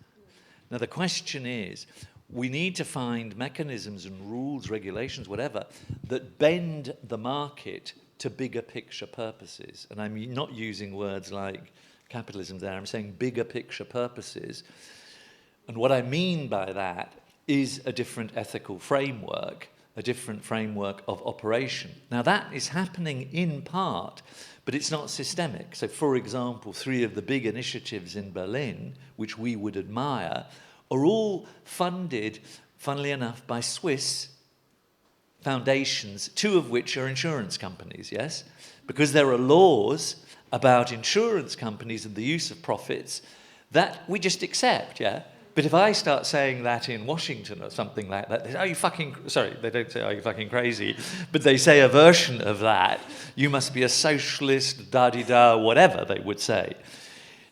Now the question is, we need to find mechanisms and rules, regulations, whatever, that bend the market to bigger picture purposes. And I'm not using words like capitalism there, I'm saying bigger picture purposes. And what I mean by that is a different ethical framework, a different framework of operation. Now that is happening in part, but it's not systemic. So for example, 3 of the big initiatives in Berlin, which we would admire, are all funded, funnily enough, by Swiss foundations, 2 of which are insurance companies, yes? Because there are laws about insurance companies and the use of profits that we just accept, yeah? But if I start saying that in Washington or something like that, they say, are you fucking, sorry, they don't say, are you fucking crazy? But they say a version of that, you must be a socialist, da-di-da, whatever they would say.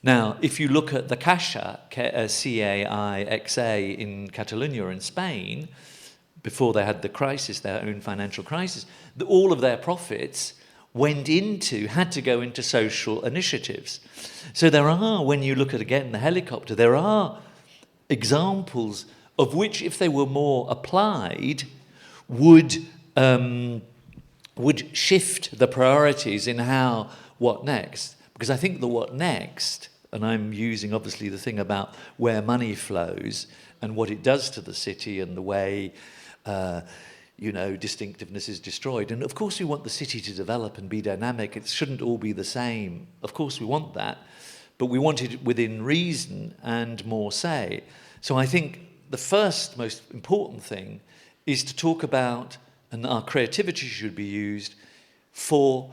Now, if you look at the Caixa, C-A-I-X-A, in Catalonia in Spain, before they had the crisis, their own financial crisis, all of their profits had to go into social initiatives. So there are, when you look at, again, the helicopter, there are examples of which, if they were more applied, would shift the priorities in what next. Because I think the what next, and I'm using obviously the thing about where money flows and what it does to the city and the way distinctiveness is destroyed. And of course we want the city to develop and be dynamic. It shouldn't all be the same. Of course we want that, but we want it within reason and more say. So I think the first most important thing is to talk about, and our creativity should be used to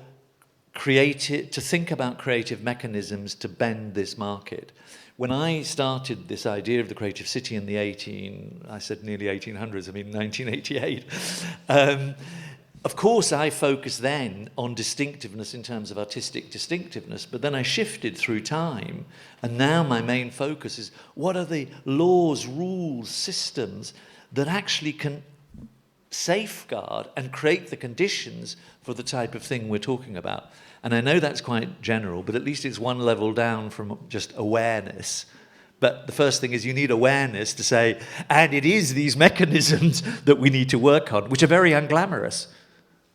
think about creative mechanisms to bend this market. When I started this idea of the creative city in the nearly 1800s, I mean 1988, of course I focused then on distinctiveness in terms of artistic distinctiveness, but then I shifted through time, and now my main focus is what are the laws, rules, systems that actually can safeguard and create the conditions for the type of thing we're talking about. And I know that's quite general, but at least it's one level down from just awareness. But the first thing is you need awareness to say, and it is these mechanisms that we need to work on, which are very unglamorous.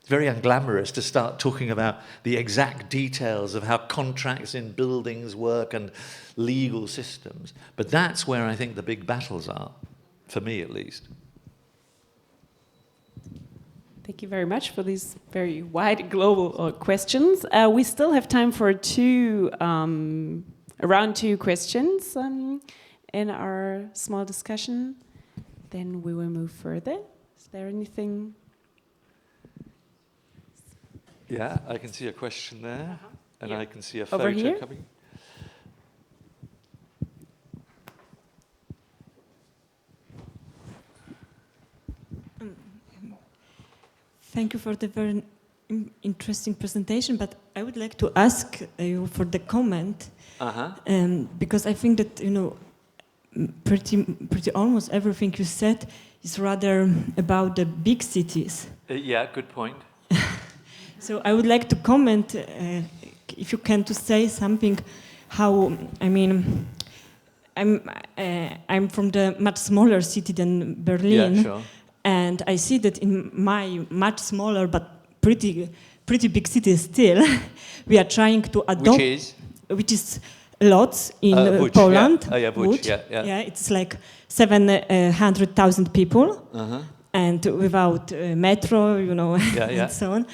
It's very unglamorous to start talking about the exact details of how contracts in buildings work and legal systems. But that's where I think the big battles are, for me at least. Thank you very much for these very wide global questions. We still have time for around 2 questions in our small discussion. Then we will move further. Is there anything? Yeah, I can see a question there, and I can see a Over photo here? coming. Thank you for the very interesting presentation, but I would like to ask you for the comment, because I think that pretty almost everything you said is rather about the big cities. Yeah, good point. So I would like to comment, if you can, to say something. How I mean, I'm from the much smaller city than Berlin, Yeah, sure. and I see that in my much smaller but pretty big city still, we are trying to adopt. Which is lots in Łódź, Poland. yeah. Oh yeah, Łódź, yeah. It's like 700,000 people, and without metro, and so on.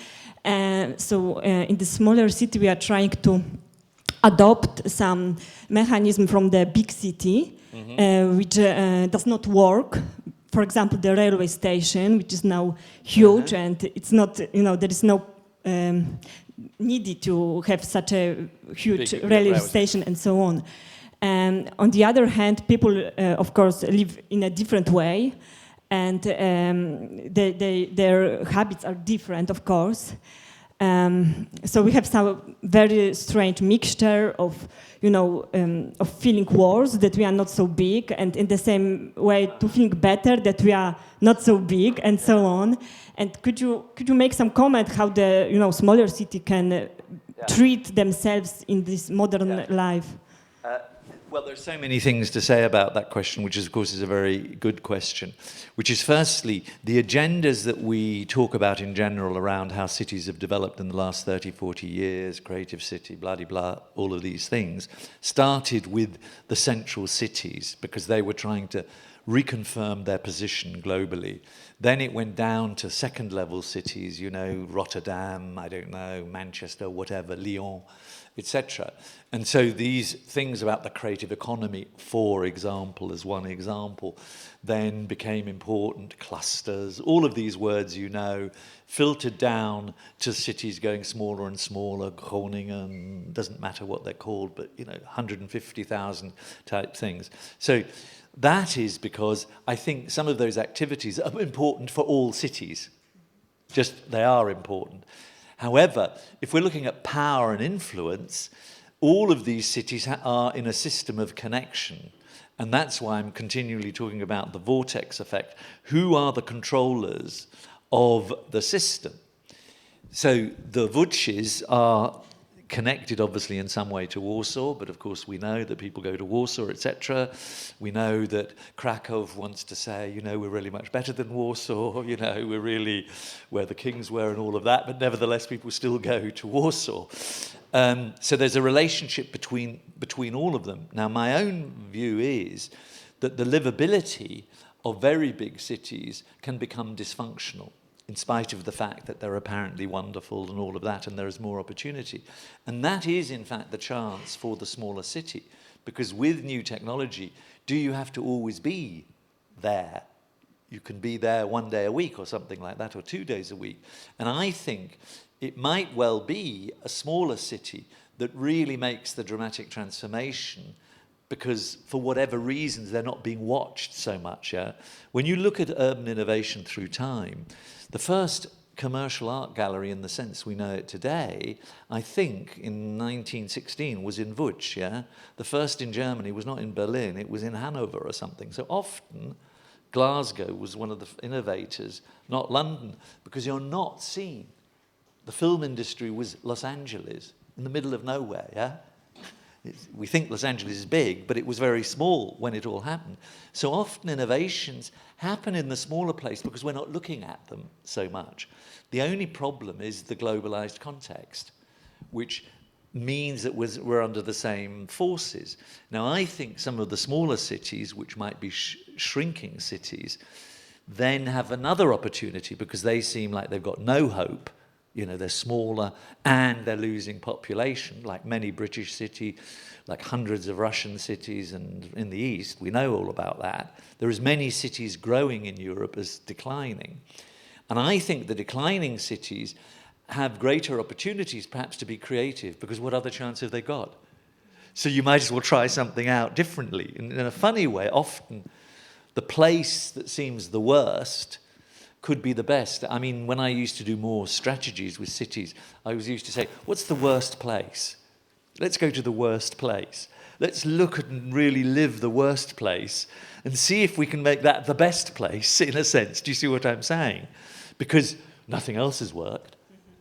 So in the smaller city, we are trying to adopt some mechanism from the big city, which does not work. For example, the railway station, which is now huge, and it's not, there is no needed to have such a huge railway station and so on. On the other hand, people, of course, live in a different way, and their habits are different, of course. So we have some very strange mixture of, of feeling worse that we are not so big, and in the same way to feeling better that we are not so big, and so on. And could you make some comment how the smaller city can treat themselves in this modern life? Well, there's so many things to say about that question, which of course is a very good question, which is firstly, the agendas that we talk about in general around how cities have developed in the last 30, 40 years, creative city, blah-de-blah, all of these things, started with the central cities because they were trying to reconfirm their position globally. Then it went down to second-level cities, Rotterdam, I don't know, Manchester, whatever, Lyon, etc. And so these things about the creative economy, for example, as one example, then became important, clusters, all of these words filtered down to cities going smaller and smaller, Groningen, doesn't matter what they're called, but 150,000 type things. So that is because I think some of those activities are important for all cities. Just they are important. However, if we're looking at power and influence, all of these cities are in a system of connection. And that's why I'm continually talking about the vortex effect. Who are the controllers of the system? So the Łódźes are connected obviously in some way to Warsaw, but of course we know that people go to Warsaw, etc. We know that Krakow wants to say, we're really much better than Warsaw, we're really where the kings were and all of that, but nevertheless people still go to Warsaw. So there's a relationship between all of them. Now my own view is that the livability of very big cities can become dysfunctional, in spite of the fact that they're apparently wonderful and all of that, and there is more opportunity. And that is, in fact, the chance for the smaller city, because with new technology, do you have to always be there? You can be there 1 day a week or something like that, or 2 days a week. And I think it might well be a smaller city that really makes the dramatic transformation, because for whatever reasons, they're not being watched so much. Yeah? When you look at urban innovation through time, the first commercial art gallery in the sense we know it today, I think in 1916 was in Łódź, yeah? The first in Germany was not in Berlin, it was in Hanover or something. So often Glasgow was one of the innovators, not London, because you're not seen. The film industry was Los Angeles, in the middle of nowhere, yeah? We think Los Angeles is big, but it was very small when it all happened. So often innovations happen in the smaller place because we're not looking at them so much. The only problem is the globalized context, which means that we're under the same forces. Now, I think some of the smaller cities, which might be shrinking cities, then have another opportunity because they seem like they've got no hope. They're smaller and they're losing population, like many British cities, like hundreds of Russian cities, and in the East, we know all about that. There is many cities growing in Europe as declining. And I think the declining cities have greater opportunities perhaps to be creative, because what other chance have they got? So you might as well try something out differently. In a funny way, often the place that seems the worst could be the best. I mean, when I used to do more strategies with cities, I was used to say, what's the worst place? Let's go to the worst place. Let's look at and really live the worst place and see if we can make that the best place, in a sense. Do you see what I'm saying? Because nothing else has worked.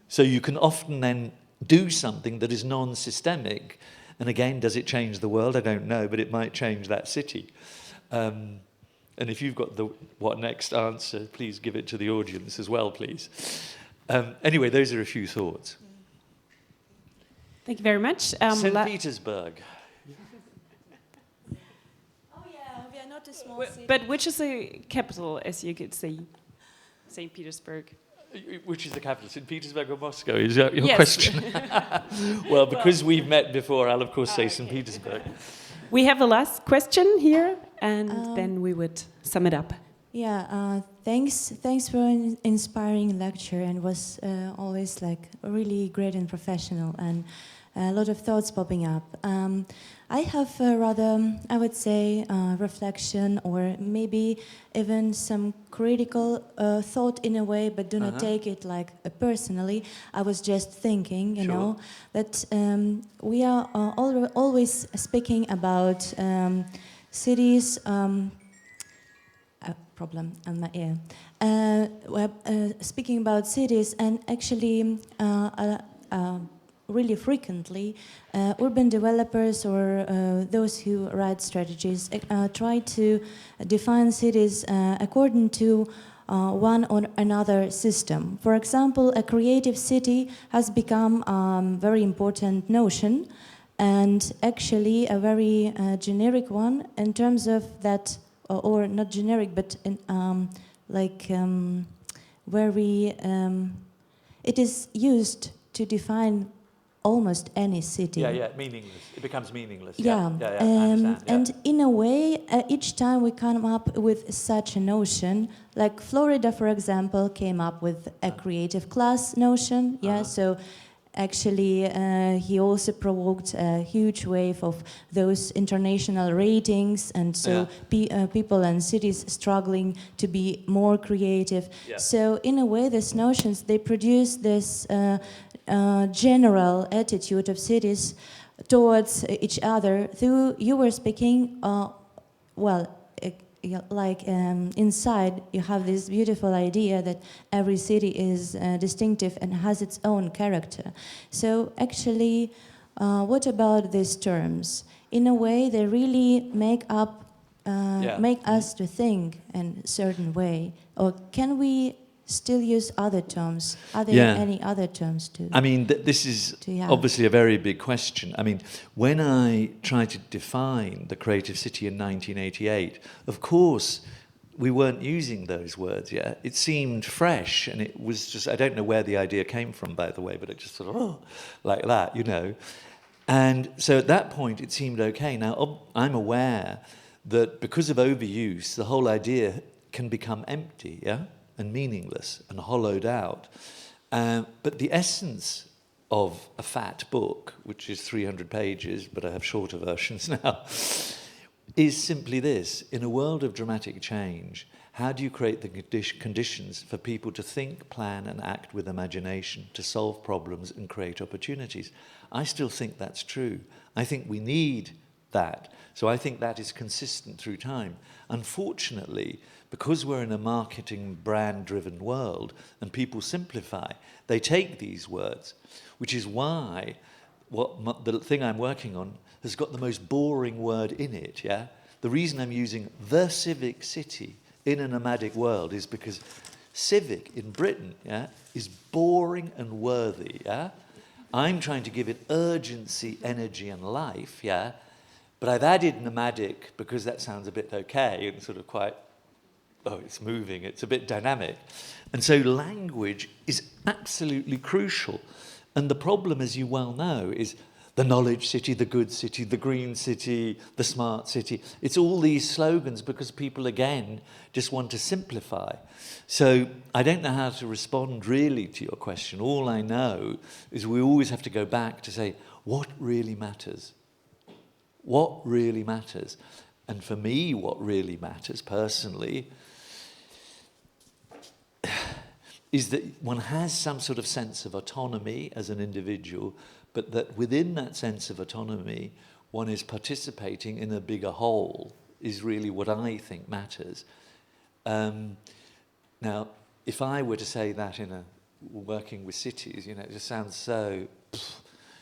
So you can often then do something that is non-systemic, and again, does it change the world? I don't know, but it might change that city. And if you've got the what next answer, please give it to the audience as well, please. Anyway, those are a few thoughts. Thank you very much. St. Petersburg. Oh yeah, we are not a small city. But which is the capital, as you could see? St. Petersburg. Which is the capital, St. Petersburg or Moscow? Is that your Yes. question? Well, because we've met before, I'll of course say St. Petersburg. We have the last question here, and then we would sum it up. Yeah, thanks for an inspiring lecture, and was always like really great and professional, and a lot of thoughts popping up. I have rather, I would say, reflection, or maybe even some critical thought in a way, but do not take it like personally. I was just thinking, you know, that we are always speaking about cities. Problem on my ear. We're speaking about cities, and actually, really frequently, urban developers or those who write strategies try to define cities according to one or another system. For example, a creative city has become a very important notion, and actually a very generic one in terms of that, or not generic, but in, very, it is used to define almost any city. Yeah, meaningless. It becomes meaningless. Yeah, I understand. and in a way, each time we come up with such a notion, like Florida, for example, came up with a creative class notion. Yeah, so actually, he also provoked a huge wave of those international ratings, and so people and cities struggling to be more creative. Yeah. So in a way, these notions, they produce this general attitude of cities towards each other. Though you were speaking, inside you have this beautiful idea that every city is distinctive and has its own character. So actually, what about these terms? In a way, they really make us to think in a certain way. Or can we still use other terms? Are there any other terms too? I mean, this is obviously a very big question. I mean, when I tried to define the creative city in 1988, of course, we weren't using those words yet. It seemed fresh, and it was just, I don't know where the idea came from, by the way, but it just sort of, like that, you know. And so at that point, it seemed okay. Now, I'm aware that because of overuse, the whole idea can become empty, and meaningless and hollowed out. But the essence of a fat book, which is 300 pages, but I have shorter versions now, is simply this. In a world of dramatic change, how do you create the conditions for people to think, plan, and act with imagination, to solve problems and create opportunities? I still think that's true. I think we need that. So I think that is consistent through time. Unfortunately, because we're in a marketing, brand-driven world and people simplify, they take these words, which is why the thing I'm working on has got the most boring word in it, The reason I'm using the civic city in a nomadic world is because civic in Britain, is boring and worthy, I'm trying to give it urgency, energy, and life, But I've added nomadic because that sounds a bit okay and sort of quite, it's moving, it's a bit dynamic. And so language is absolutely crucial. And the problem, as you well know, is the knowledge city, the good city, the green city, the smart city. It's all these slogans because people, again, just want to simplify. So I don't know how to respond really to your question. All I know is we always have to go back to say, what really matters? What really matters? And for me, what really matters personally is that one has some sort of sense of autonomy as an individual, but that within that sense of autonomy, one is participating in a bigger whole, is really what I think matters. Now, if I were to say that in a working with cities, you know, it just sounds so,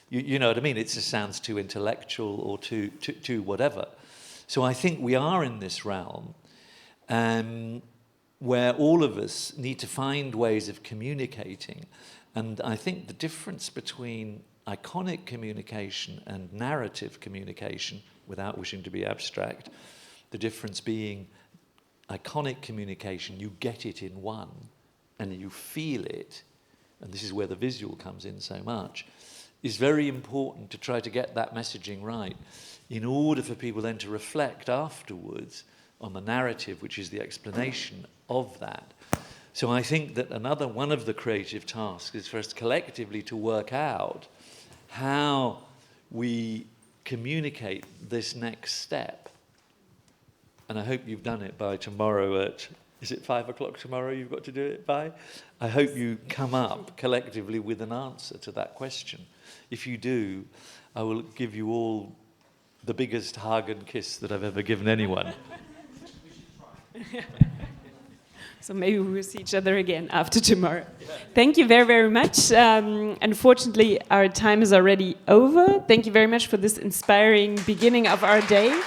you know what I mean? It just sounds too intellectual or too whatever. So I think we are in this realm where all of us need to find ways of communicating. And I think the difference between iconic communication and narrative communication, without wishing to be abstract, the difference being iconic communication, you get it in one and you feel it, and this is where the visual comes in so much, is very important to try to get that messaging right in order for people then to reflect afterwards on the narrative, which is the explanation of that. So I think that one of the creative tasks is for us collectively to work out how we communicate this next step. And I hope you've done it by tomorrow at, is it 5 o'clock tomorrow you've got to do it by? I hope you come up collectively with an answer to that question. If you do, I will give you all the biggest hug and kiss that I've ever given anyone. So maybe we will see each other again after tomorrow. Yeah. Thank you very, very much. Unfortunately, our time is already over. Thank you very much for this inspiring beginning of our day.